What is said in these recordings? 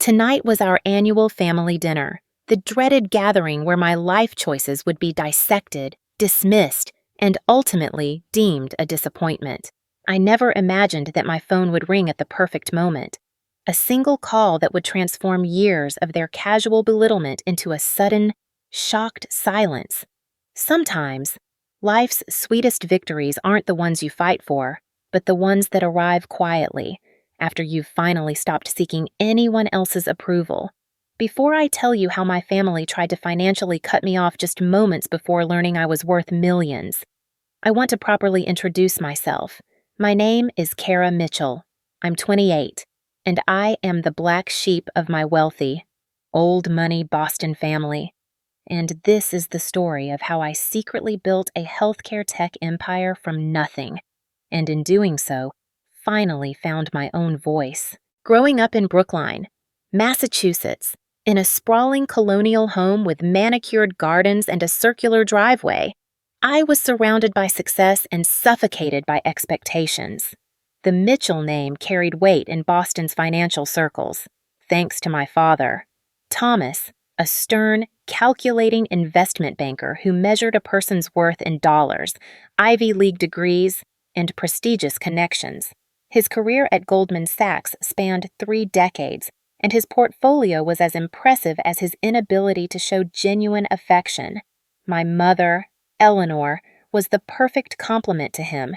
Tonight was our annual family dinner, the dreaded gathering where my life choices would be dissected, dismissed, and ultimately deemed a disappointment. I never imagined that my phone would ring at the perfect moment. A single call that would transform years of their casual belittlement into a sudden, shocked silence. Sometimes, life's sweetest victories aren't the ones you fight for, but the ones that arrive quietly, after you've finally stopped seeking anyone else's approval. Before I tell you how my family tried to financially cut me off just moments before learning I was worth millions, I want to properly introduce myself. My name is Kara Mitchell. I'm 28, and I am the black sheep of my wealthy, old money Boston family. And this is the story of how I secretly built a healthcare tech empire from nothing, and in doing so, finally found my own voice. Growing up in Brookline, Massachusetts, in a sprawling colonial home with manicured gardens and a circular driveway, I was surrounded by success and suffocated by expectations. The Mitchell name carried weight in Boston's financial circles, thanks to my father, Thomas, a stern, calculating investment banker who measured a person's worth in dollars, Ivy League degrees, and prestigious connections. His career at Goldman Sachs spanned 3 decades, and his portfolio was as impressive as his inability to show genuine affection. My mother, Eleanor, was the perfect complement to him,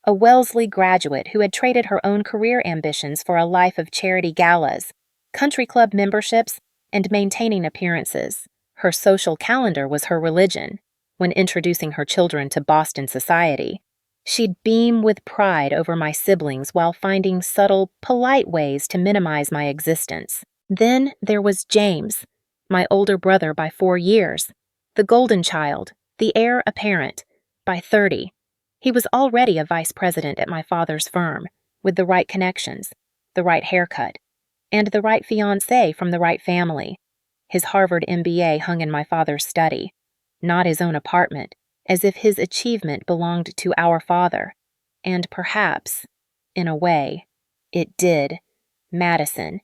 a Wellesley graduate who had traded her own career ambitions for a life of charity galas, country club memberships, and maintaining appearances. Her social calendar was her religion. When introducing her children to Boston society, she'd beam with pride over my siblings while finding subtle, polite ways to minimize my existence. Then there was James, my older brother by 4 years, the golden child, the heir apparent. By 30, he was already a vice president at my father's firm, with the right connections, the right haircut, and the right fiancée from the right family. His Harvard MBA hung in my father's study, not his own apartment, as if his achievement belonged to our father. And perhaps, in a way, it did. Madison,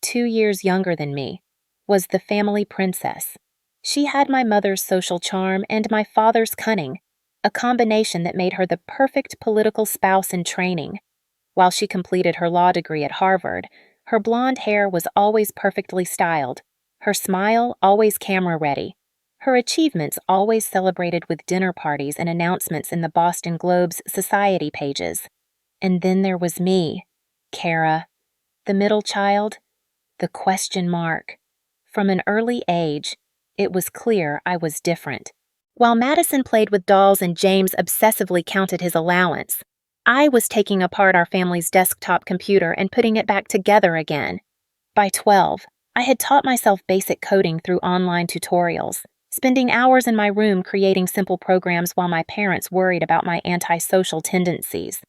2 years younger than me, was the family princess. She had my mother's social charm and my father's cunning, a combination that made her the perfect political spouse in training. While she completed her law degree at Harvard, her blonde hair was always perfectly styled, her smile always camera-ready, her achievements always celebrated with dinner parties and announcements in the Boston Globe's society pages. And then there was me, Kara, the middle child, the question mark. From an early age, it was clear I was different. While Madison played with dolls and James obsessively counted his allowance, I was taking apart our family's desktop computer and putting it back together again. By 12, I had taught myself basic coding through online tutorials, spending hours in my room creating simple programs while my parents worried about my antisocial tendencies.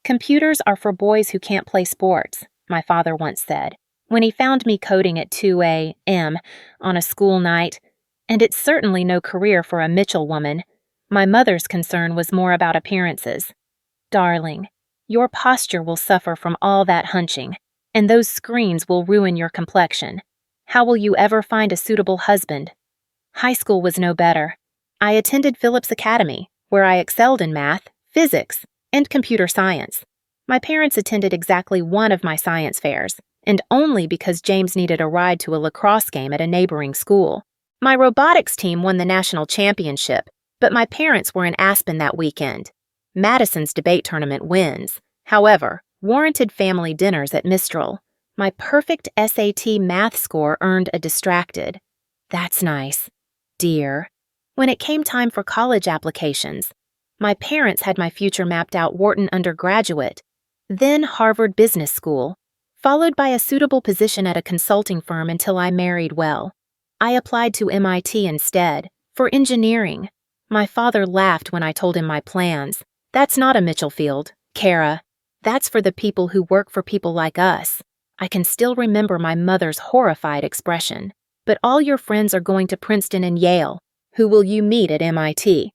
Computers are for boys who can't play sports, my father once said, when he found me coding at 2 a.m. on a school night. And it's certainly no career for a Mitchell woman. My mother's concern was more about appearances. Darling, your posture will suffer from all that hunching, and those screens will ruin your complexion. How will you ever find a suitable husband? High school was no better. I attended Phillips Academy, where I excelled in math, physics, and computer science. My parents attended exactly one of my science fairs, and only because James needed a ride to a lacrosse game at a neighboring school. My robotics team won the national championship, but my parents were in Aspen that weekend. Madison's debate tournament wins, however, warranted family dinners at Mistral. My perfect SAT math score earned a distracted, "That's nice, dear." When it came time for college applications, my parents had my future mapped out Wharton undergraduate, then Harvard Business School, followed by a suitable position at a consulting firm until I married well. I applied to MIT instead, for engineering. My father laughed when I told him my plans. "That's not a Mitchell field, Kara. That's for the people who work for people like us." I can still remember my mother's horrified expression. "But all your friends are going to Princeton and Yale. Who will you meet at MIT?"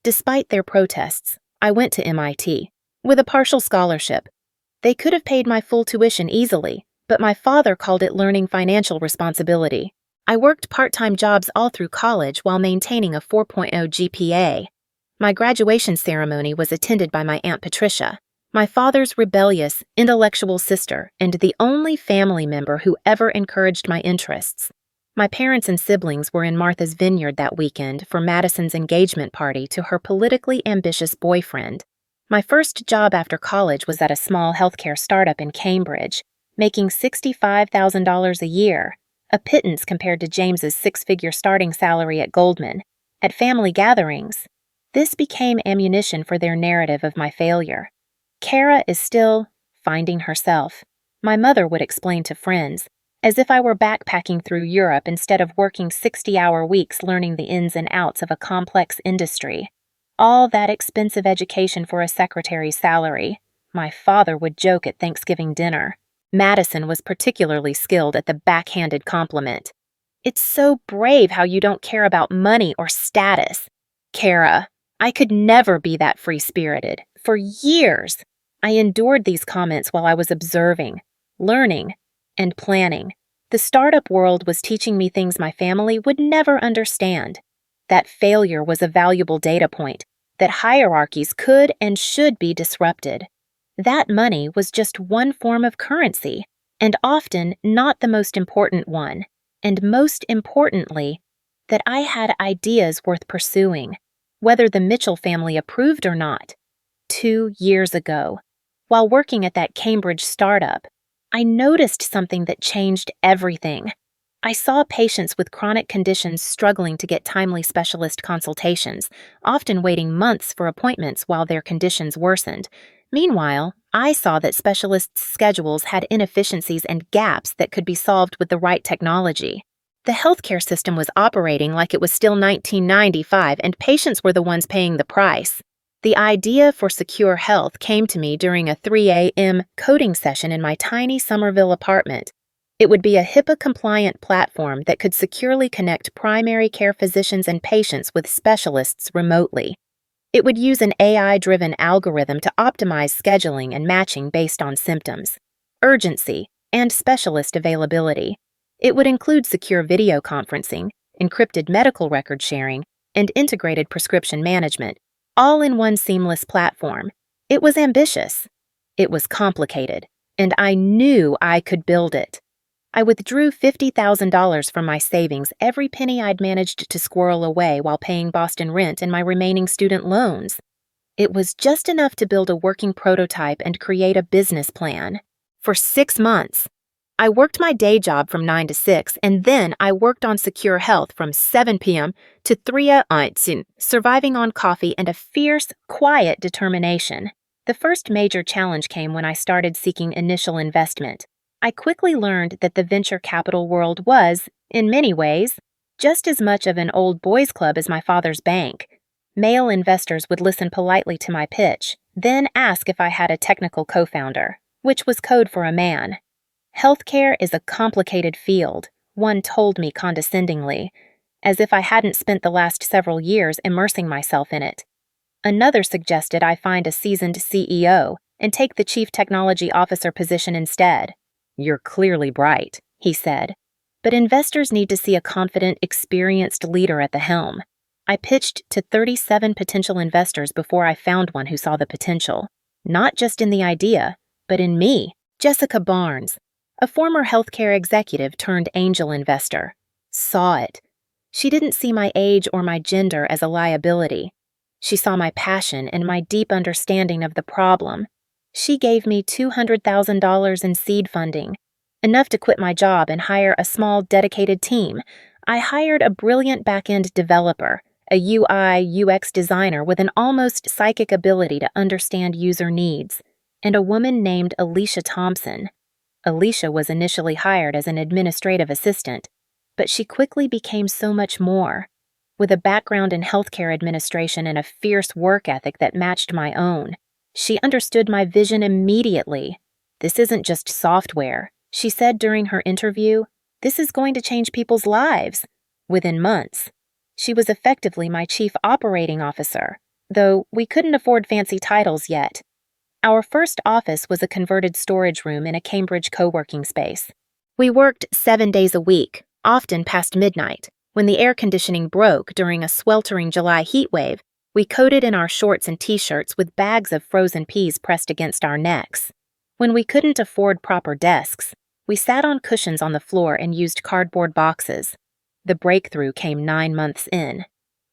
Despite their protests, I went to MIT, with a partial scholarship. They could have paid my full tuition easily, but my father called it learning financial responsibility. I worked part-time jobs all through college while maintaining a 4.0 GPA. My graduation ceremony was attended by my Aunt Patricia, my father's rebellious, intellectual sister, and the only family member who ever encouraged my interests. My parents and siblings were in Martha's Vineyard that weekend for Madison's engagement party to her politically ambitious boyfriend. My first job after college was at a small healthcare startup in Cambridge, making $65,000 a year, a pittance compared to James's six-figure starting salary at Goldman. At family gatherings, this became ammunition for their narrative of my failure. Kara is still finding herself, my mother would explain to friends, as if I were backpacking through Europe instead of working 60-hour weeks learning the ins and outs of a complex industry. All that expensive education for a secretary's salary, my father would joke at Thanksgiving dinner. Madison was particularly skilled at the backhanded compliment. It's so brave how you don't care about money or status. Kara, I could never be that free-spirited. For years, I endured these comments while I was observing, learning, and planning. The startup world was teaching me things my family would never understand. That failure was a valuable data point, that hierarchies could and should be disrupted. That money was just one form of currency, and often not the most important one, and most importantly, that I had ideas worth pursuing, whether the Mitchell family approved or not. 2 years ago, while working at that Cambridge startup, I noticed something that changed everything. I saw patients with chronic conditions struggling to get timely specialist consultations, often waiting months for appointments while their conditions worsened. Meanwhile, I saw that specialists' schedules had inefficiencies and gaps that could be solved with the right technology. The healthcare system was operating like it was still 1995, and patients were the ones paying the price. The idea for Secure Health came to me during a 3 a.m. coding session in my tiny Somerville apartment. It would be a HIPAA-compliant platform that could securely connect primary care physicians and patients with specialists remotely. It would use an AI-driven algorithm to optimize scheduling and matching based on symptoms, urgency, and specialist availability. It would include secure video conferencing, encrypted medical record sharing, and integrated prescription management, all in one seamless platform. It was ambitious. It was complicated, and I knew I could build it. I withdrew $50,000 from my savings, every penny I'd managed to squirrel away while paying Boston rent and my remaining student loans. It was just enough to build a working prototype and create a business plan. For 6 months, I worked my day job from 9 to 6, and then I worked on Secure Health from 7 p.m. to 3 a.m., surviving on coffee and a fierce, quiet determination. The first major challenge came when I started seeking initial investment. I quickly learned that the venture capital world was, in many ways, just as much of an old boys' club as my father's bank. Male investors would listen politely to my pitch, then ask if I had a technical co-founder, which was code for a man. Healthcare is a complicated field, one told me condescendingly, as if I hadn't spent the last several years immersing myself in it. Another suggested I find a seasoned CEO and take the chief technology officer position instead. "You're clearly bright," he said, "but investors need to see a confident, experienced leader at the helm." I pitched to 37 potential investors before I found one who saw the potential, not just in the idea, but in me. Jessica Barnes, a former healthcare executive turned angel investor, saw it. She didn't see my age or my gender as a liability. She saw my passion and my deep understanding of the problem. She gave me $200,000 in seed funding, enough to quit my job and hire a small, dedicated team. I hired a brilliant back-end developer, a UI/UX designer with an almost psychic ability to understand user needs, and a woman named Alicia Thompson. Alicia was initially hired as an administrative assistant, but she quickly became so much more. With a background in healthcare administration and a fierce work ethic that matched my own, she understood my vision immediately. "This isn't just software," she said during her interview. "This is going to change people's lives." Within months, she was effectively my chief operating officer, though we couldn't afford fancy titles yet. Our first office was a converted storage room in a Cambridge co-working space. We worked 7 days a week, often past midnight. When the air conditioning broke during a sweltering July heat wave, we coded in our shorts and t-shirts with bags of frozen peas pressed against our necks. When we couldn't afford proper desks, we sat on cushions on the floor and used cardboard boxes. The breakthrough came 9 months in.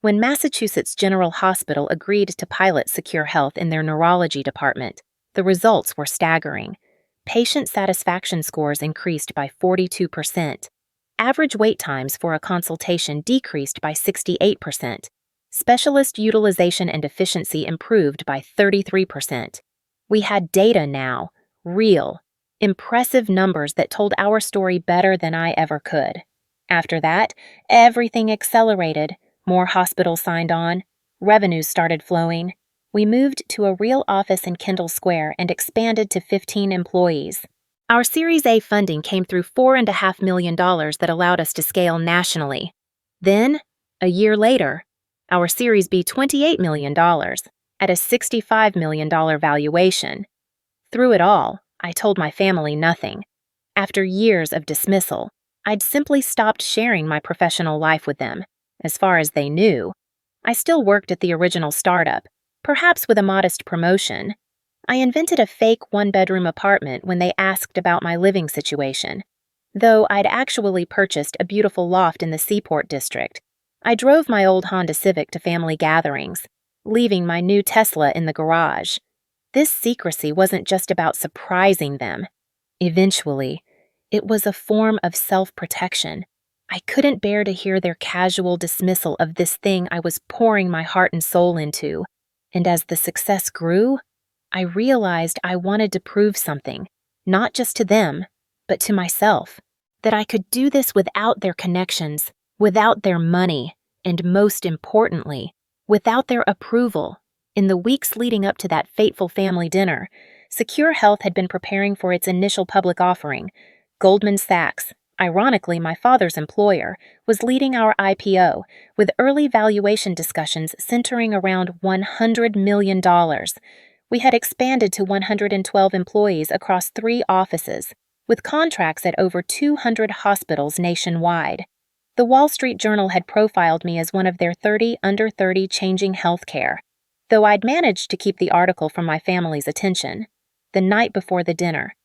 When Massachusetts General Hospital agreed to pilot Secure Health in their neurology department, the results were staggering. Patient satisfaction scores increased by 42%. Average wait times for a consultation decreased by 68%. Specialist utilization and efficiency improved by 33%. We had data now, real, impressive numbers that told our story better than I ever could. After that, everything accelerated. More hospitals signed on. Revenues started flowing. We moved to a real office in Kendall Square and expanded to 15 employees. Our Series A funding came through $4.5 million that allowed us to scale nationally. Then, a year later, our Series B $28 million at a $65 million valuation. Through it all, I told my family nothing. After years of dismissal, I'd simply stopped sharing my professional life with them. As far as they knew, I still worked at the original startup, perhaps with a modest promotion. I invented a fake one-bedroom apartment when they asked about my living situation. Though I'd actually purchased a beautiful loft in the Seaport district, I drove my old Honda Civic to family gatherings, leaving my new Tesla in the garage. This secrecy wasn't just about surprising them. Eventually, it was a form of self-protection. I couldn't bear to hear their casual dismissal of this thing I was pouring my heart and soul into. And as the success grew, I realized I wanted to prove something, not just to them, but to myself, that I could do this without their connections, without their money, and most importantly, without their approval. In the weeks leading up to that fateful family dinner, Secure Health had been preparing for its initial public offering. Goldman Sachs, ironically my father's employer, was leading our IPO, with early valuation discussions centering around $100 million. We had expanded to 112 employees across 3 offices, with contracts at over 200 hospitals nationwide. The Wall Street Journal had profiled me as one of their 30 under 30 changing healthcare, though I'd managed to keep the article from my family's attention. The night before the dinner,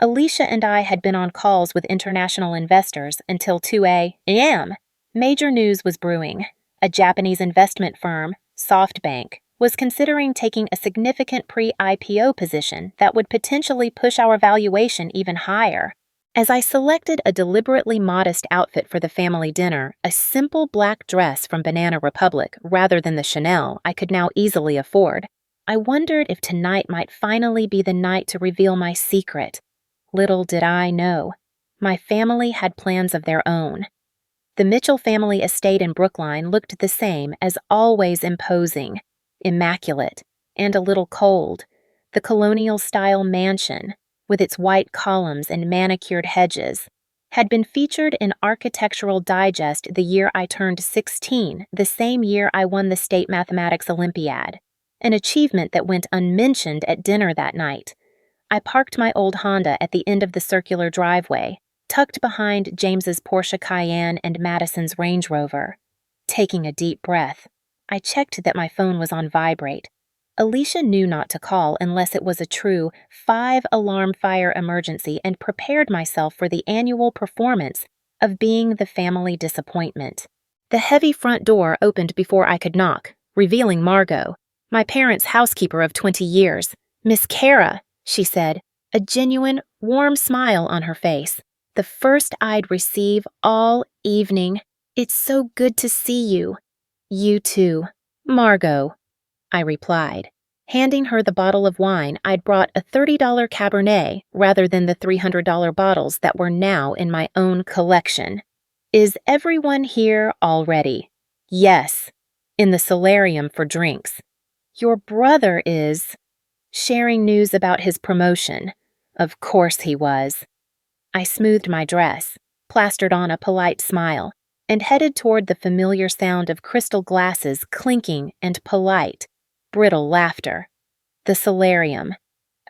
Alicia and I had been on calls with international investors until 2 a.m. Major news was brewing. A Japanese investment firm, SoftBank, was considering taking a significant pre-IPO position that would potentially push our valuation even higher. As I selected a deliberately modest outfit for the family dinner, a simple black dress from Banana Republic rather than the Chanel I could now easily afford, I wondered if tonight might finally be the night to reveal my secret. Little did I know, my family had plans of their own. The Mitchell family estate in Brookline looked the same, as always imposing, immaculate, and a little cold. The colonial-style mansion, with its white columns and manicured hedges, had been featured in Architectural Digest the year I turned 16, the same year I won the State Mathematics Olympiad, an achievement that went unmentioned at dinner that night. I parked my old Honda at the end of the circular driveway, tucked behind James's Porsche Cayenne and Madison's Range Rover. Taking a deep breath, I checked that my phone was on vibrate. Alicia knew not to call unless it was a true 5-alarm fire emergency, and prepared myself for the annual performance of being the family disappointment. The heavy front door opened before I could knock, revealing Margot, my parents' housekeeper of 20 years. "Miss Kara," she said, a genuine, warm smile on her face, the first I'd receive all evening. "It's so good to see you." "You too, Margot," I replied, handing her the bottle of wine I'd brought, a $30 Cabernet rather than the $300 bottles that were now in my own collection. "Is everyone here already?" "Yes, in the solarium for drinks." "Your brother is sharing news about his promotion." "Of course he was." I smoothed my dress, plastered on a polite smile, and headed toward the familiar sound of crystal glasses clinking and polite, brittle laughter. The solarium.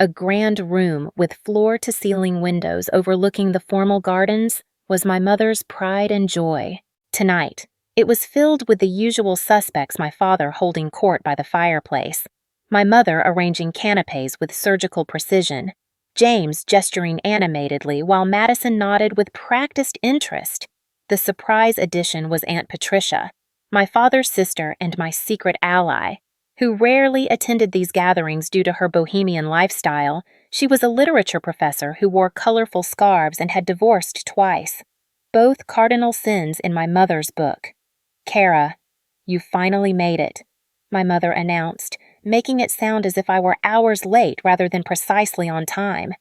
A grand room with floor-to-ceiling windows overlooking the formal gardens was my mother's pride and joy. Tonight, it was filled with the usual suspects, my father holding court by the fireplace, my mother arranging canapes with surgical precision, James gesturing animatedly while Madison nodded with practiced interest. The surprise addition was Aunt Patricia, my father's sister and my secret ally, who rarely attended these gatherings due to her bohemian lifestyle. She was a literature professor who wore colorful scarves and had divorced twice, both cardinal sins in my mother's book. "Kara, you finally made it," my mother announced, making it sound as if I were hours late rather than precisely on time.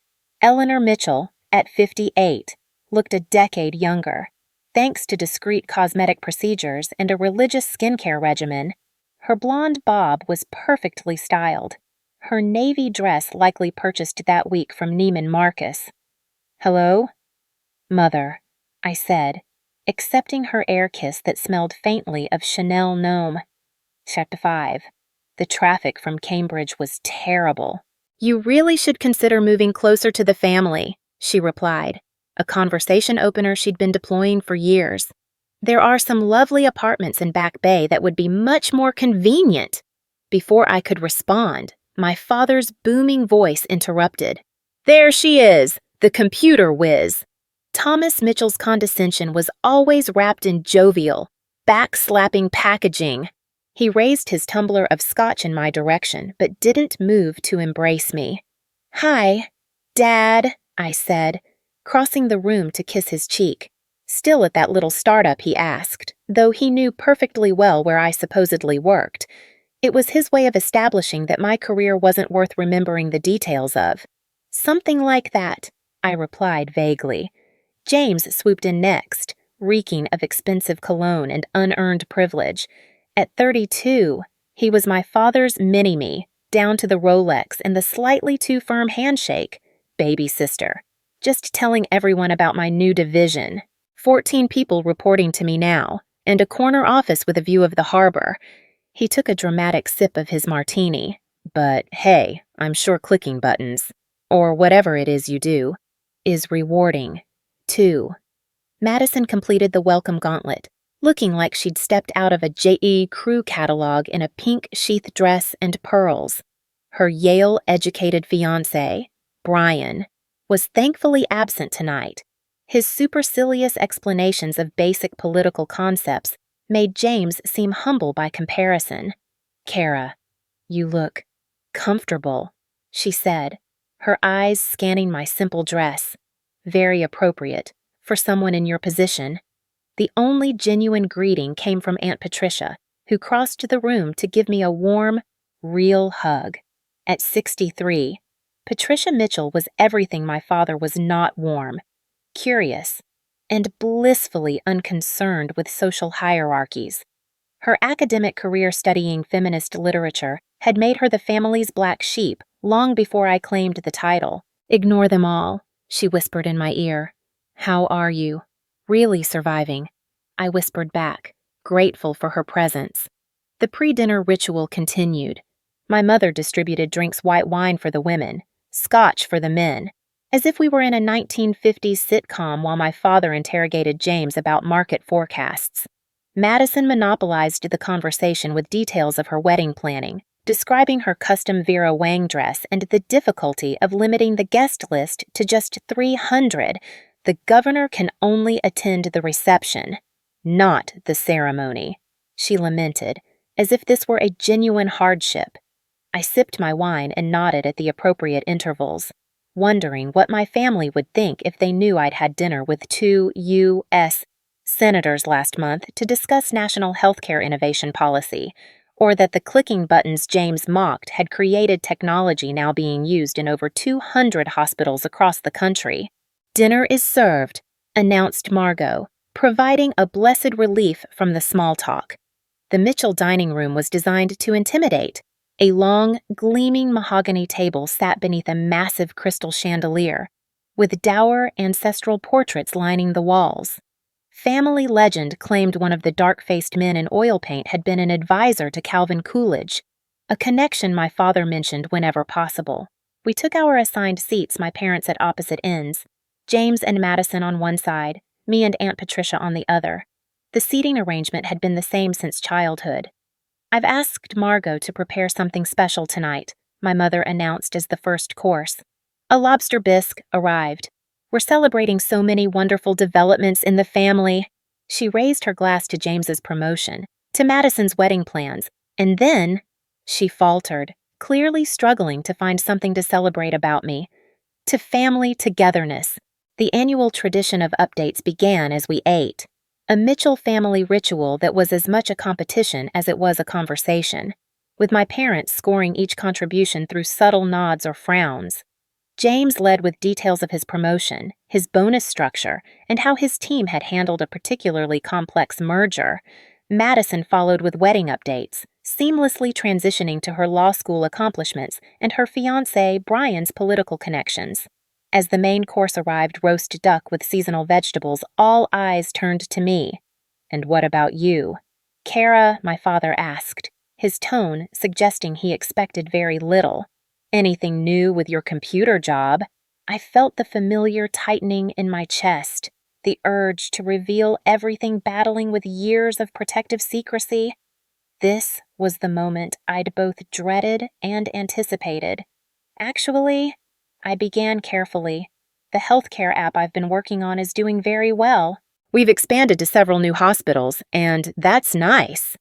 Eleanor Mitchell, at 58, looked a decade younger. Thanks to discreet cosmetic procedures and a religious skincare regimen, her blonde bob was perfectly styled, her navy dress likely purchased that week from Neiman Marcus. "Hello?" "Mother," I said, accepting her air kiss that smelled faintly of Chanel Gnome. Chapter 5. The traffic from Cambridge was terrible. "You really should consider moving closer to the family," she replied, a conversation opener she'd been deploying for years. "There are some lovely apartments in Back Bay that would be much more convenient." Before I could respond, my father's booming voice interrupted. "There she is, the computer whiz." Thomas Mitchell's condescension was always wrapped in jovial, back-slapping packaging. He raised his tumbler of scotch in my direction, but didn't move to embrace me. "Hi, Dad," I said, crossing the room to kiss his cheek. Still at that little startup, he asked, though he knew perfectly well where I supposedly worked. It was his way of establishing that my career wasn't worth remembering the details of. "Something like that," I replied vaguely. James swooped in next, reeking of expensive cologne and unearned privilege. At 32, he was my father's mini-me, down to the Rolex and the slightly too firm handshake. Baby sister. Just telling everyone about my new division. 14 people reporting to me now, and a corner office with a view of the harbor. He took a dramatic sip of his martini. "But hey, I'm sure clicking buttons, or whatever it is you do, is rewarding, too." Madison completed the welcome gauntlet, looking like she'd stepped out of a J.E. Crew catalog in a pink sheath dress and pearls. Her Yale-educated fiancé, Brian, was thankfully absent tonight. His supercilious explanations of basic political concepts made James seem humble by comparison. "Kara, you look comfortable," she said, her eyes scanning my simple dress. "Very appropriate for someone in your position." The only genuine greeting came from Aunt Patricia, who crossed the room to give me a warm, real hug. At 63, Patricia Mitchell was everything my father was not warm. Curious, and blissfully unconcerned with social hierarchies. Her academic career studying feminist literature had made her the family's black sheep long before I claimed the title. "Ignore them all," she whispered in my ear. "How are you? Really surviving?" I whispered back, grateful for her presence. The pre-dinner ritual continued. My mother distributed drinks white wine for the women, scotch for the men, as if we were in a 1950s sitcom while my father interrogated James about market forecasts. Madison monopolized the conversation with details of her wedding planning, describing her custom Vera Wang dress and the difficulty of limiting the guest list to just 300. "The governor can only attend the reception, not the ceremony," she lamented, as if this were a genuine hardship. I sipped my wine and nodded at the appropriate intervals, wondering what my family would think if they knew I'd had dinner with 2 U.S. senators last month to discuss national healthcare innovation policy, or that the clicking buttons James mocked had created technology now being used in over 200 hospitals across the country. "Dinner is served," announced Margot, providing a blessed relief from the small talk. The Mitchell dining room was designed to intimidate. A long, gleaming mahogany table sat beneath a massive crystal chandelier, with dour ancestral portraits lining the walls. Family legend claimed one of the dark-faced men in oil paint had been an advisor to Calvin Coolidge, a connection my father mentioned whenever possible. We took our assigned seats, my parents at opposite ends, James and Madison on one side, me and Aunt Patricia on the other. The seating arrangement had been the same since childhood. "I've asked Margot to prepare something special tonight," my mother announced as the first course. A lobster bisque arrived. "We're celebrating so many wonderful developments in the family." She raised her glass to James's promotion, to Madison's wedding plans, and then she faltered, clearly struggling to find something to celebrate about me. "To family togetherness." The annual tradition of updates began as we ate, a Mitchell family ritual that was as much a competition as it was a conversation, with my parents scoring each contribution through subtle nods or frowns. James led with details of his promotion, his bonus structure, and how his team had handled a particularly complex merger. Madison followed with wedding updates, seamlessly transitioning to her law school accomplishments and her fiancé Brian's political connections. As the main course arrived, roast duck with seasonal vegetables, all eyes turned to me. "And what about you?" "Kara," my father asked, his tone suggesting he expected very little. "Anything new with your computer job?" I felt the familiar tightening in my chest, the urge to reveal everything battling with years of protective secrecy. This was the moment I'd both dreaded and anticipated. "Actually," I began carefully, "the healthcare app I've been working on is doing very well. We've expanded to several new hospitals, and that's nice."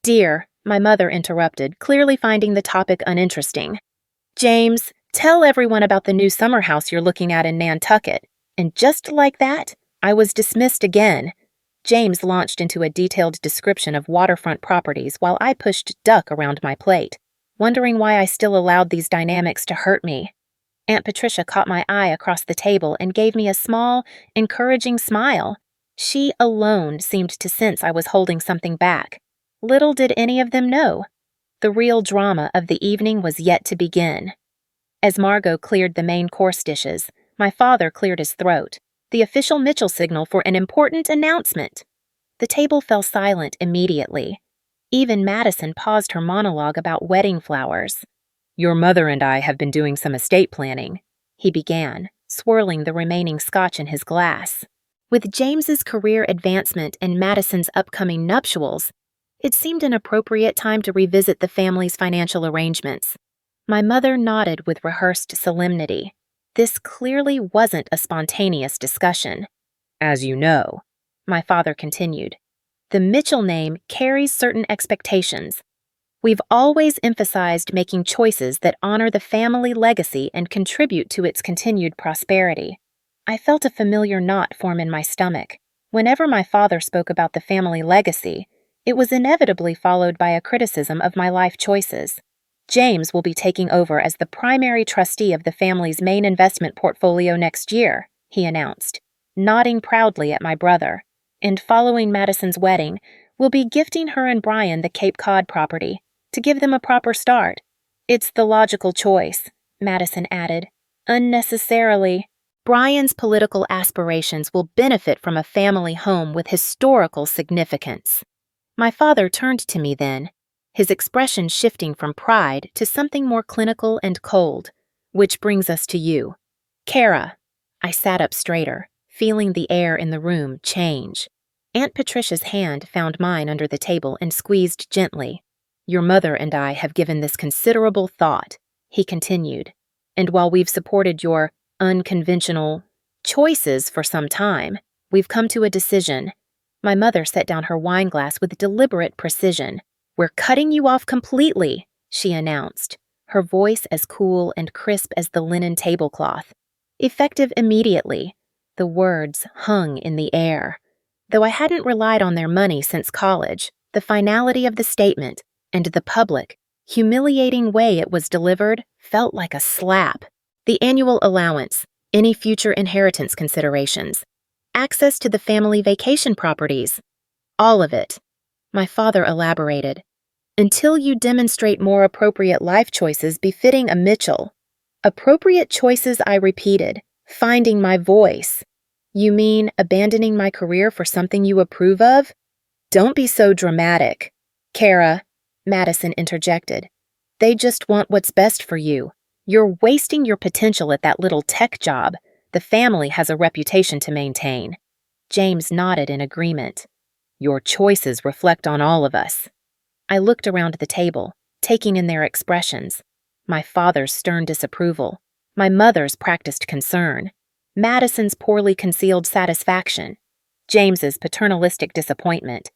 "Dear," my mother interrupted, clearly finding the topic uninteresting. "James, tell everyone about the new summer house you're looking at in Nantucket." And just like that, I was dismissed again. James launched into a detailed description of waterfront properties while I pushed duck around my plate, wondering why I still allowed these dynamics to hurt me. Aunt Patricia caught my eye across the table and gave me a small, encouraging smile. She alone seemed to sense I was holding something back. Little did any of them know. The real drama of the evening was yet to begin. As Margot cleared the main course dishes, my father cleared his throat, the official Mitchell signal for an important announcement. The table fell silent immediately. Even Madison paused her monologue about wedding flowers. "Your mother and I have been doing some estate planning," he began, swirling the remaining scotch in his glass. With James's career advancement and Madison's upcoming nuptials, it seemed an appropriate time to revisit the family's financial arrangements. My mother nodded with rehearsed solemnity. This clearly wasn't a spontaneous discussion. "As you know," my father continued, "the Mitchell name carries certain expectations. We've always emphasized making choices that honor the family legacy and contribute to its continued prosperity." I felt a familiar knot form in my stomach. Whenever my father spoke about the family legacy, it was inevitably followed by a criticism of my life choices. "James will be taking over as the primary trustee of the family's main investment portfolio next year," he announced, nodding proudly at my brother. "And following Madison's wedding, we'll be gifting her and Brian the Cape Cod property, to give them a proper start." "It's the logical choice," Madison added. "Unnecessarily. Brian's political aspirations will benefit from a family home with historical significance." My father turned to me then, his expression shifting from pride to something more clinical and cold. "Which brings us to you. Kara." I sat up straighter, feeling the air in the room change. Aunt Patricia's hand found mine under the table and squeezed gently. "Your mother and I have given this considerable thought," he continued, "and while we've supported your unconventional choices for some time, we've come to a decision." My mother set down her wine glass with deliberate precision. "We're cutting you off completely," she announced, her voice as cool and crisp as the linen tablecloth. "Effective immediately." The words hung in the air. Though I hadn't relied on their money since college, the finality of the statement and the public, humiliating way it was delivered felt like a slap. The annual allowance, any future inheritance considerations, access to the family vacation properties, all of it. My father elaborated. "Until you demonstrate more appropriate life choices befitting a Mitchell." "Appropriate choices," I repeated, finding my voice. "You mean abandoning my career for something you approve of?" "Don't be so dramatic." "Kara," Madison interjected. "They just want what's best for you. You're wasting your potential at that little tech job. The family has a reputation to maintain. James nodded in agreement. Your choices reflect on all of us. I looked around the table, taking in their expressions. My father's stern disapproval, my mother's practiced concern, Madison's poorly concealed satisfaction, James's paternalistic disappointment.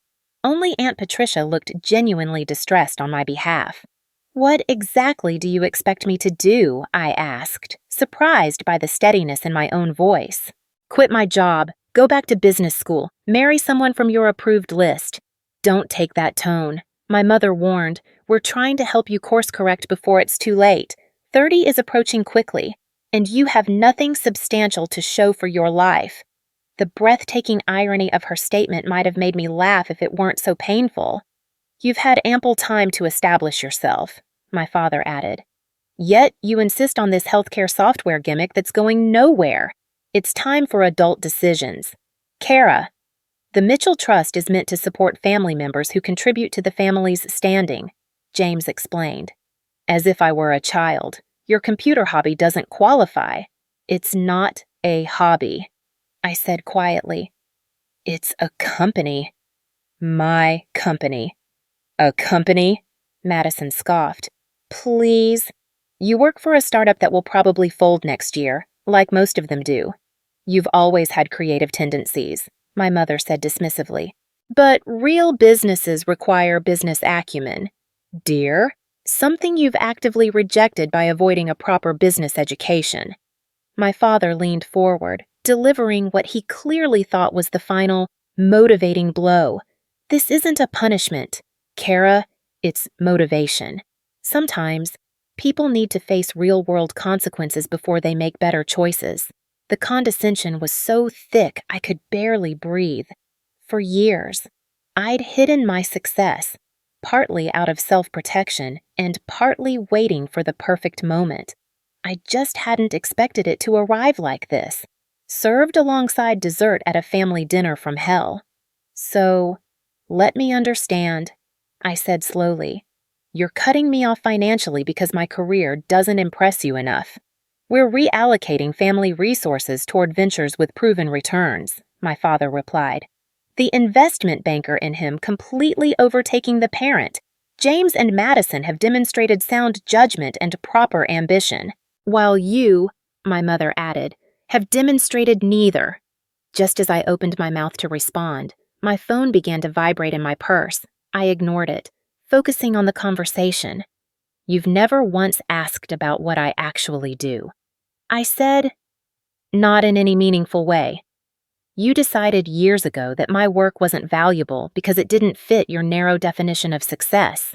Only Aunt Patricia looked genuinely distressed on my behalf. What exactly do you expect me to do? I asked, surprised by the steadiness in my own voice. Quit my job, go back to business school, marry someone from your approved list. Don't take that tone. My mother warned, we're trying to help you course correct before it's too late. 30 is approaching quickly, and you have nothing substantial to show for your life. The breathtaking irony of her statement might have made me laugh if it weren't so painful. You've had ample time to establish yourself, my father added. Yet you insist on this healthcare software gimmick that's going nowhere. It's time for adult decisions. Kara, the Mitchell Trust is meant to support family members who contribute to the family's standing, James explained. As if I were a child. Your computer hobby doesn't qualify. It's not a hobby, I said quietly. It's a company. My company. A company? Madison scoffed. Please. You work for a startup that will probably fold next year, like most of them do. You've always had creative tendencies, my mother said dismissively. But real businesses require business acumen. Dear, something you've actively rejected by avoiding a proper business education. My father leaned forward, delivering what he clearly thought was the final, motivating blow. This isn't a punishment, Kara, it's motivation. Sometimes, people need to face real-world consequences before they make better choices. The condescension was so thick I could barely breathe. For years, I'd hidden my success, partly out of self-protection and partly waiting for the perfect moment. I just hadn't expected it to arrive like this, served alongside dessert at a family dinner from hell. So, let me understand, I said slowly. You're cutting me off financially because my career doesn't impress you enough. We're reallocating family resources toward ventures with proven returns, my father replied. The investment banker in him completely overtaking the parent. James and Madison have demonstrated sound judgment and proper ambition, while you, my mother added, have demonstrated neither. Just as I opened my mouth to respond, my phone began to vibrate in my purse. I ignored it, focusing on the conversation. You've never once asked about what I actually do. I said, not in any meaningful way. You decided years ago that my work wasn't valuable because it didn't fit your narrow definition of success.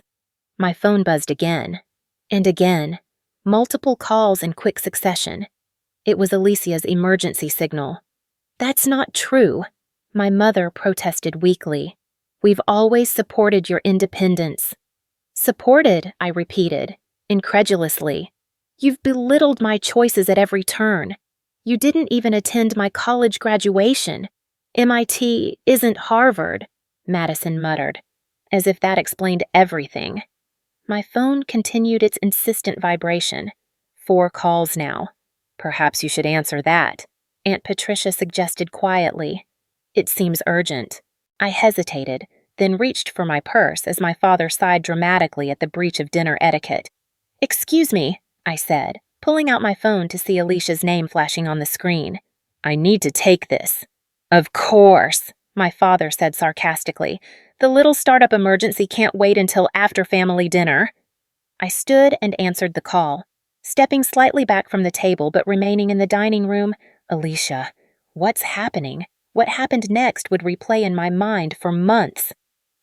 My phone buzzed again, and again, multiple calls in quick succession. It was Alicia's emergency signal. That's not true, my mother protested weakly. We've always supported your independence. Supported, I repeated, incredulously. You've belittled my choices at every turn. You didn't even attend my college graduation. MIT isn't Harvard, Madison muttered, as if that explained everything. My phone continued its insistent vibration. 4 calls now. Perhaps you should answer that, Aunt Patricia suggested quietly. It seems urgent. I hesitated, then reached for my purse as my father sighed dramatically at the breach of dinner etiquette. Excuse me, I said, pulling out my phone to see Alicia's name flashing on the screen. I need to take this. Of course, my father said sarcastically. The little startup emergency can't wait until after family dinner. I stood and answered the call, stepping slightly back from the table but remaining in the dining room. Alicia, what's happening? What happened next would replay in my mind for months.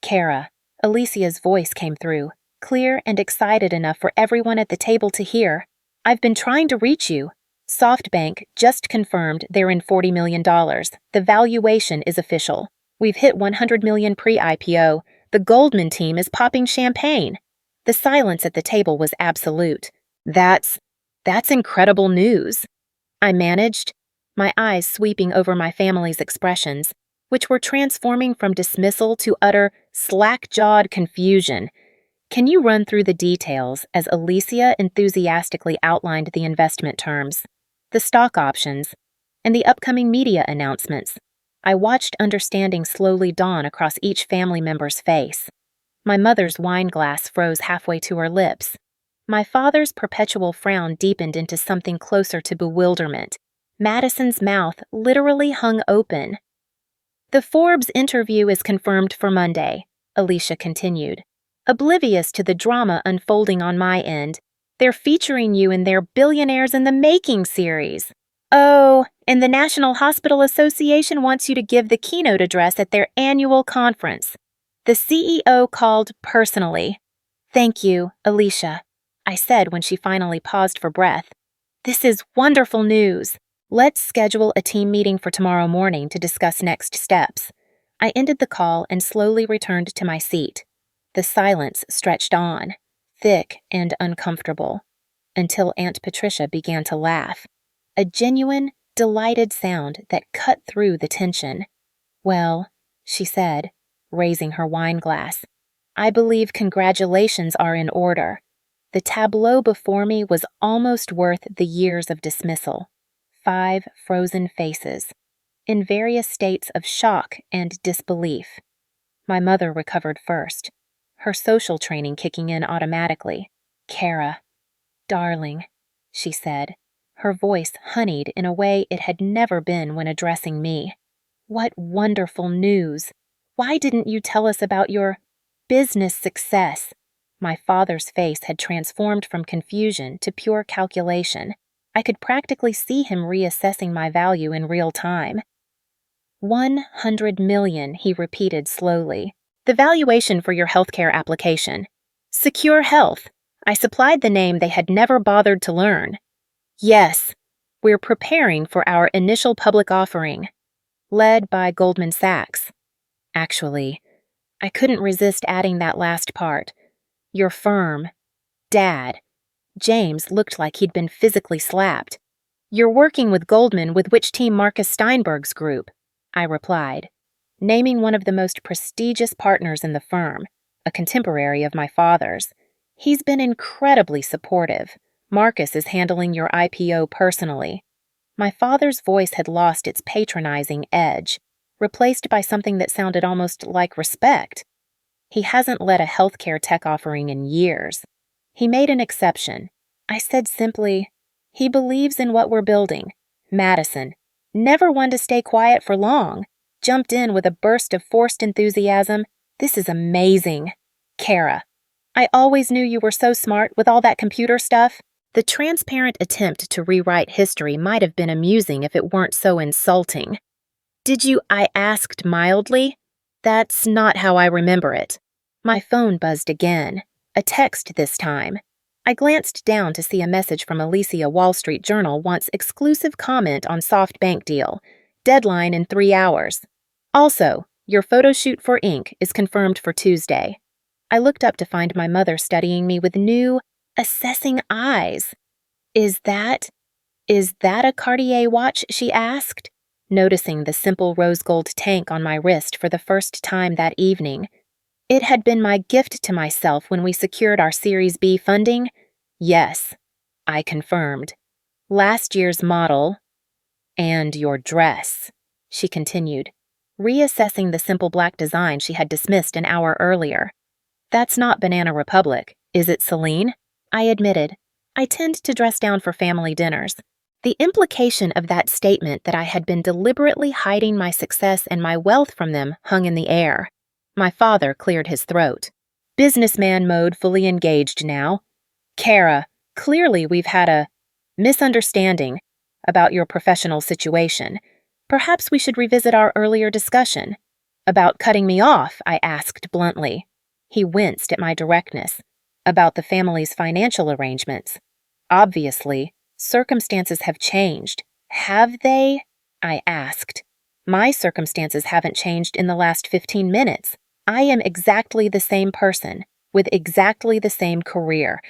Kara, Alicia's voice came through, clear and excited enough for everyone at the table to hear. I've been trying to reach you. SoftBank just confirmed they're in $40 million. The valuation is official. We've hit $100 million pre-IPO. The Goldman team is popping champagne. The silence at the table was absolute. That's incredible news, I managed, my eyes sweeping over my family's expressions, which were transforming from dismissal to utter slack-jawed confusion. Can you run through the details as Alicia enthusiastically outlined the investment terms, the stock options, and the upcoming media announcements? I watched understanding slowly dawn across each family member's face. My mother's wine glass froze halfway to her lips. My father's perpetual frown deepened into something closer to bewilderment. Madison's mouth literally hung open. The Forbes interview is confirmed for Monday, Alicia continued. Oblivious to the drama unfolding on my end, they're featuring you in their Billionaires in the Making series. Oh, and the National Hospital Association wants you to give the keynote address at their annual conference. The CEO called personally. Thank you, Alicia, I said when she finally paused for breath. This is wonderful news. Let's schedule a team meeting for tomorrow morning to discuss next steps. I ended the call and slowly returned to my seat. The silence stretched on, thick and uncomfortable, until Aunt Patricia began to laugh. A genuine, delighted sound that cut through the tension. Well, she said, raising her wine glass, I believe congratulations are in order. The tableau before me was almost worth the years of dismissal. 5 frozen faces, in various states of shock and disbelief. My mother recovered first, her social training kicking in automatically. Kara, darling, she said, her voice honeyed in a way it had never been when addressing me. What wonderful news! Why didn't you tell us about your business success? My father's face had transformed from confusion to pure calculation. I could practically see him reassessing my value in real time. 100 million, he repeated slowly. The valuation for your healthcare application. Secure Health. I supplied the name they had never bothered to learn. Yes, we're preparing for our initial public offering, led by Goldman Sachs. Actually, I couldn't resist adding that last part. Your firm, Dad. James looked like he'd been physically slapped. You're working with Goldman, with which team? Marcus Steinberg's group, I replied, naming one of the most prestigious partners in the firm, a contemporary of my father's. He's been incredibly supportive. Marcus is handling your IPO personally. My father's voice had lost its patronizing edge, replaced by something that sounded almost like respect. He hasn't led a healthcare tech offering in years. He made an exception. I said simply, he believes in what we're building. Madison, never one to stay quiet for long, jumped in with a burst of forced enthusiasm. This is amazing. Kara, I always knew you were so smart with all that computer stuff. The transparent attempt to rewrite history might have been amusing if it weren't so insulting. Did you? I asked mildly. That's not how I remember it. My phone buzzed again. A text this time. I glanced down to see a message from Alicia. Wall Street Journal wants exclusive comment on SoftBank deal. Deadline in 3 hours. Also, your photo shoot for Inc. is confirmed for Tuesday. I looked up to find my mother studying me with new, assessing eyes. Is that a Cartier watch? She asked, noticing the simple rose gold tank on my wrist for the first time that evening. It had been my gift to myself when we secured our Series B funding. Yes, I confirmed. Last year's model. And your dress, she continued, reassessing the simple black design she had dismissed an hour earlier. That's not Banana Republic, is it, Celine? I admitted. I tend to dress down for family dinners. The implication of that statement that I had been deliberately hiding my success and my wealth from them hung in the air. My father cleared his throat. Businessman mode fully engaged now. Kara, clearly we've had a misunderstanding about your professional situation. Perhaps we should revisit our earlier discussion. About cutting me off, I asked bluntly. He winced at my directness. About the family's financial arrangements. Obviously, circumstances have changed. Have they? I asked. My circumstances haven't changed in the last 15 minutes. I am exactly the same person, with exactly the same career,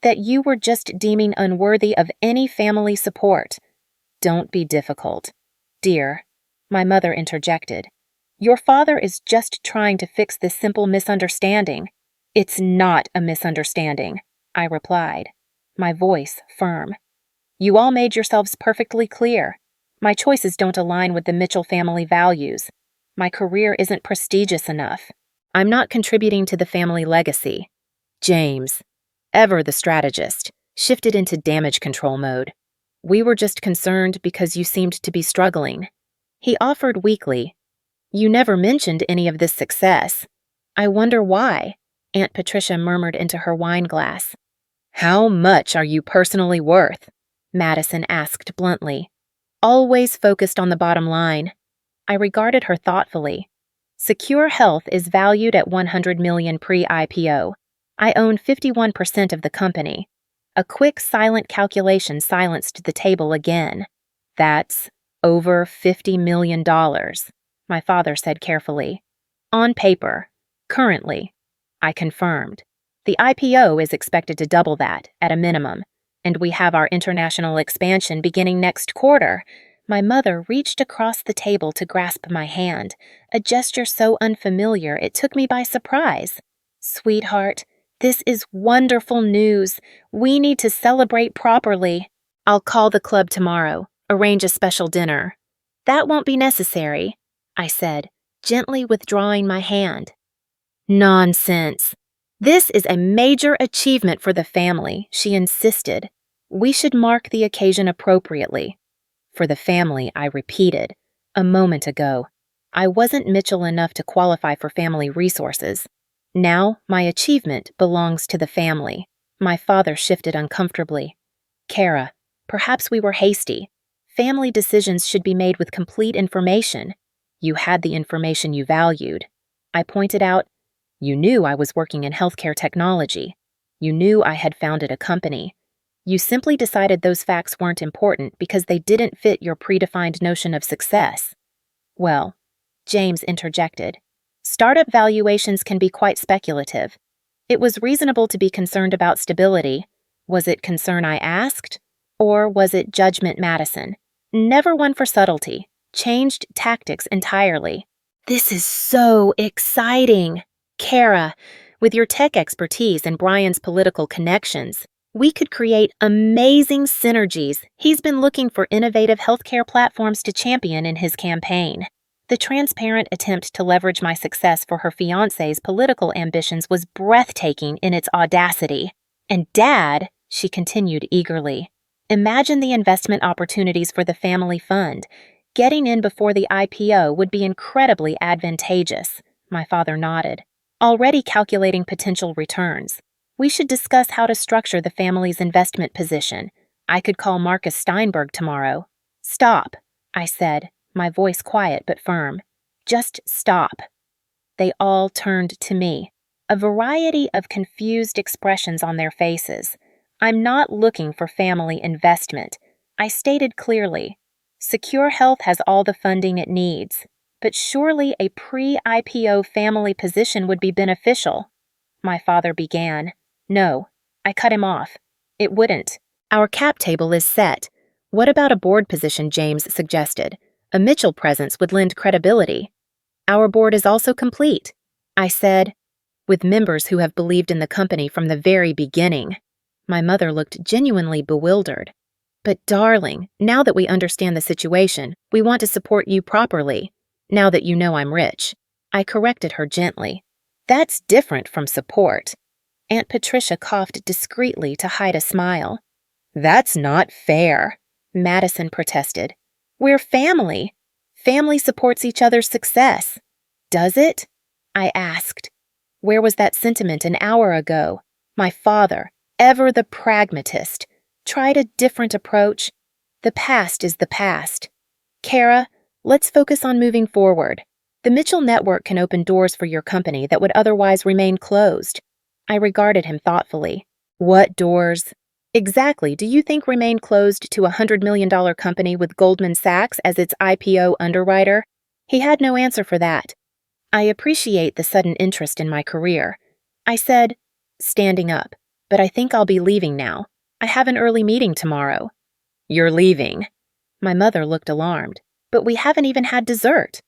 that you were just deeming unworthy of any family support. Don't be difficult. Dear, my mother interjected. Your father is just trying to fix this simple misunderstanding. It's not a misunderstanding, I replied, my voice firm. You all made yourselves perfectly clear. My choices don't align with the Mitchell family values. My career isn't prestigious enough. I'm not contributing to the family legacy. James, ever the strategist, shifted into damage control mode. We were just concerned because you seemed to be struggling. He offered weakly, You never mentioned any of this success. I wonder why, Aunt Patricia murmured into her wine glass. How much are you personally worth? Madison asked bluntly. Always focused on the bottom line. I regarded her thoughtfully. Secure Health is valued at $100 million pre-IPO. I own 51% of the company. A quick silent calculation silenced the table again. That's over $50 million, my father said carefully. On paper, currently, I confirmed. The IPO is expected to double that, at a minimum, and we have our international expansion beginning next quarter. My mother reached across the table to grasp my hand, a gesture so unfamiliar it took me by surprise. Sweetheart, this is wonderful news. We need to celebrate properly. I'll call the club tomorrow, arrange a special dinner. That won't be necessary, I said, gently withdrawing my hand. Nonsense. This is a major achievement for the family, she insisted. We should mark the occasion appropriately. For the family, I repeated. A moment ago, I wasn't Mitchell enough to qualify for family resources. Now, my achievement belongs to the family. My father shifted uncomfortably. Kara, perhaps we were hasty. Family decisions should be made with complete information. You had the information you valued. I pointed out, You knew I was working in healthcare technology. You knew I had founded a company. You simply decided those facts weren't important because they didn't fit your predefined notion of success. Well, James interjected, startup valuations can be quite speculative. It was reasonable to be concerned about stability. Was it concern I asked? Or was it judgment Madison? Never one for subtlety. Changed tactics entirely. This is so exciting. Kara, with your tech expertise and Brian's political connections, we could create amazing synergies. He's been looking for innovative healthcare platforms to champion in his campaign. The transparent attempt to leverage my success for her fiancé's political ambitions was breathtaking in its audacity. And Dad, she continued eagerly, imagine the investment opportunities for the family fund. Getting in before the IPO would be incredibly advantageous. My father nodded, already calculating potential returns. We should discuss how to structure the family's investment position. I could call Marcus Steinberg tomorrow. Stop, I said, my voice quiet but firm. Just stop. They all turned to me, a variety of confused expressions on their faces. I'm not looking for family investment. I stated clearly, Secure Health has all the funding it needs, but surely a pre-IPO family position would be beneficial. My father began. No, I cut him off. It wouldn't. Our cap table is set. What about a board position, James suggested? A Mitchell presence would lend credibility. Our board is also complete, I said, with members who have believed in the company from the very beginning. My mother looked genuinely bewildered. But darling, now that we understand the situation, we want to support you properly. Now that you know I'm rich. I corrected her gently. That's different from support. Aunt Patricia coughed discreetly to hide a smile. That's not fair, Madison protested. We're family. Family supports each other's success. Does it? I asked. Where was that sentiment an hour ago? My father, ever the pragmatist, tried a different approach. The past is the past. Kara, let's focus on moving forward. The Mitchell Network can open doors for your company that would otherwise remain closed. I regarded him thoughtfully. What doors? Exactly do you think remain closed to a $100 million company with Goldman Sachs as its IPO underwriter? He had no answer for that. I appreciate the sudden interest in my career. I said, standing up, but I think I'll be leaving now. I have an early meeting tomorrow. You're leaving? My mother looked alarmed. But we haven't even had dessert.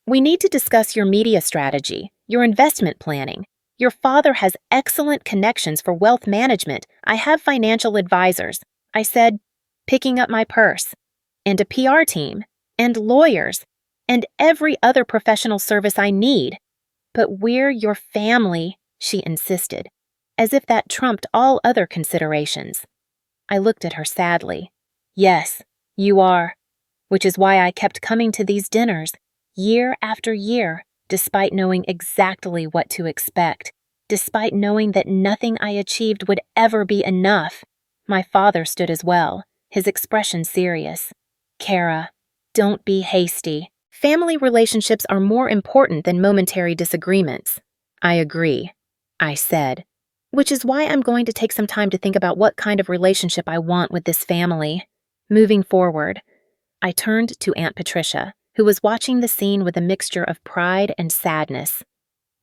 We need to discuss your media strategy, your investment planning. Your father has excellent connections for wealth management. I have financial advisors. I said, picking up my purse. And a PR team. And lawyers. And every other professional service I need. But we're your family, she insisted, as if that trumped all other considerations. I looked at her sadly. Yes, you are. Which is why I kept coming to these dinners, year after year, despite knowing exactly what to expect, despite knowing that nothing I achieved would ever be enough. My father stood as well, his expression serious. Kara, don't be hasty. Family relationships are more important than momentary disagreements. I agree, I said, which is why I'm going to take some time to think about what kind of relationship I want with this family. Moving forward, I turned to Aunt Patricia, who was watching the scene with a mixture of pride and sadness.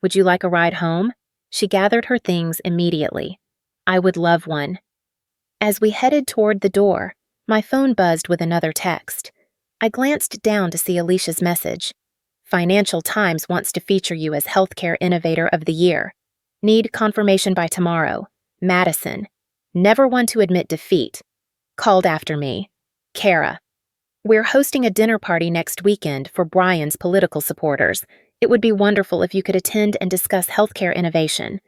Would you like a ride home? She gathered her things immediately. I would love one. As we headed toward the door, my phone buzzed with another text. I glanced down to see Alicia's message. Financial Times wants to feature you as Healthcare Innovator of the Year. Need confirmation by tomorrow. Madison. Never one to admit defeat. Called after me. Kara. We're hosting a dinner party next weekend for Brian's political supporters. It would be wonderful if you could attend and discuss healthcare innovation.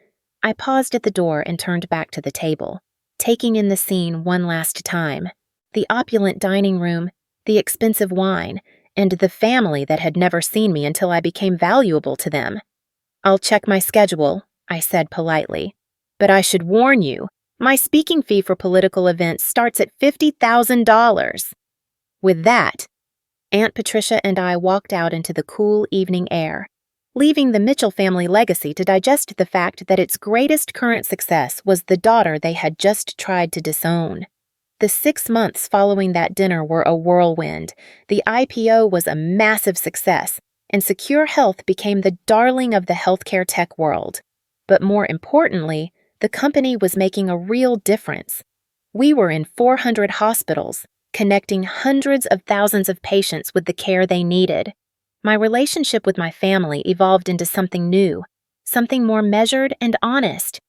I paused at the door and turned back to the table, taking in the scene one last time. The opulent dining room, the expensive wine, and the family that had never seen me until I became valuable to them. I'll check my schedule, I said politely. But I should warn you, my speaking fee for political events starts at $50,000. With that, Aunt Patricia and I walked out into the cool evening air, leaving the Mitchell family legacy to digest the fact that its greatest current success was the daughter they had just tried to disown. The 6 months following that dinner were a whirlwind. The IPO was a massive success, and Secure Health became the darling of the healthcare tech world. But more importantly, the company was making a real difference. We were in 400 hospitals, connecting hundreds of thousands of patients with the care they needed. My relationship with my family evolved into something new, something more measured and honest.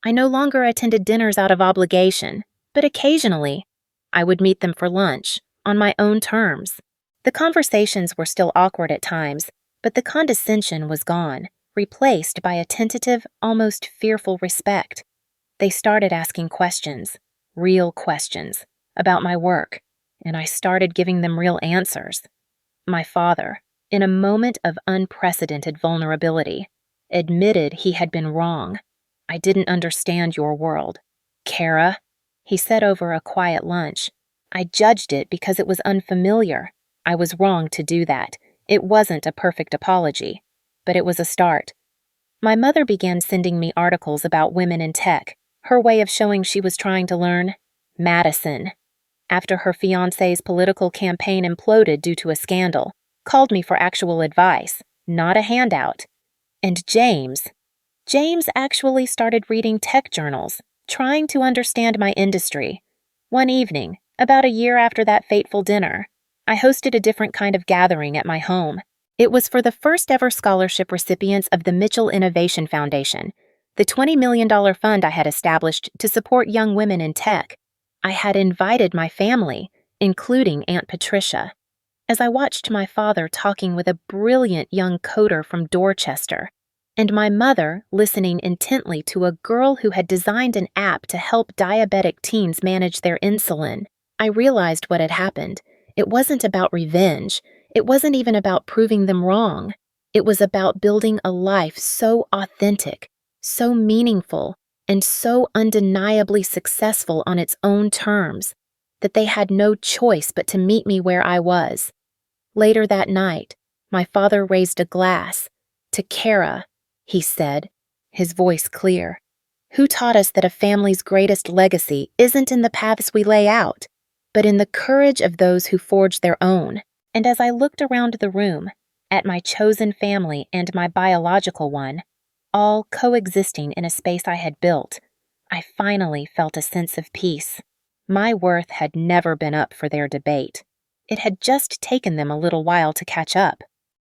I no longer attended dinners out of obligation, but occasionally, I would meet them for lunch, on my own terms. The conversations were still awkward at times, but the condescension was gone, replaced by a tentative, almost fearful respect. They started asking questions, real questions, about my work, and I started giving them real answers. My father, in a moment of unprecedented vulnerability, admitted he had been wrong. I didn't understand your world. Kara, he said over a quiet lunch. I judged it because it was unfamiliar. I was wrong to do that. It wasn't a perfect apology, but it was a start. My mother began sending me articles about women in tech, her way of showing she was trying to learn. Madison, after her fiancé's political campaign imploded due to a scandal, called me for actual advice, not a handout. And James actually started reading tech journals, trying to understand my industry. One evening, about a year after that fateful dinner, I hosted a different kind of gathering at my home. It was for the first ever scholarship recipients of the Mitchell Innovation Foundation, the $20 million fund I had established to support young women in tech. I had invited my family, including Aunt Patricia. As I watched my father talking with a brilliant young coder from Dorchester, and my mother listening intently to a girl who had designed an app to help diabetic teens manage their insulin, I realized what had happened. It wasn't about revenge. It wasn't even about proving them wrong. It was about building a life so authentic, so meaningful, and so undeniably successful on its own terms that they had no choice but to meet me where I was. Later that night, my father raised a glass. To Kara, he said, his voice clear. Who taught us that a family's greatest legacy isn't in the paths we lay out, but in the courage of those who forge their own? And as I looked around the room, at my chosen family and my biological one, all coexisting in a space I had built, I finally felt a sense of peace. My worth had never been up for their debate. It had just taken them a little while to catch up.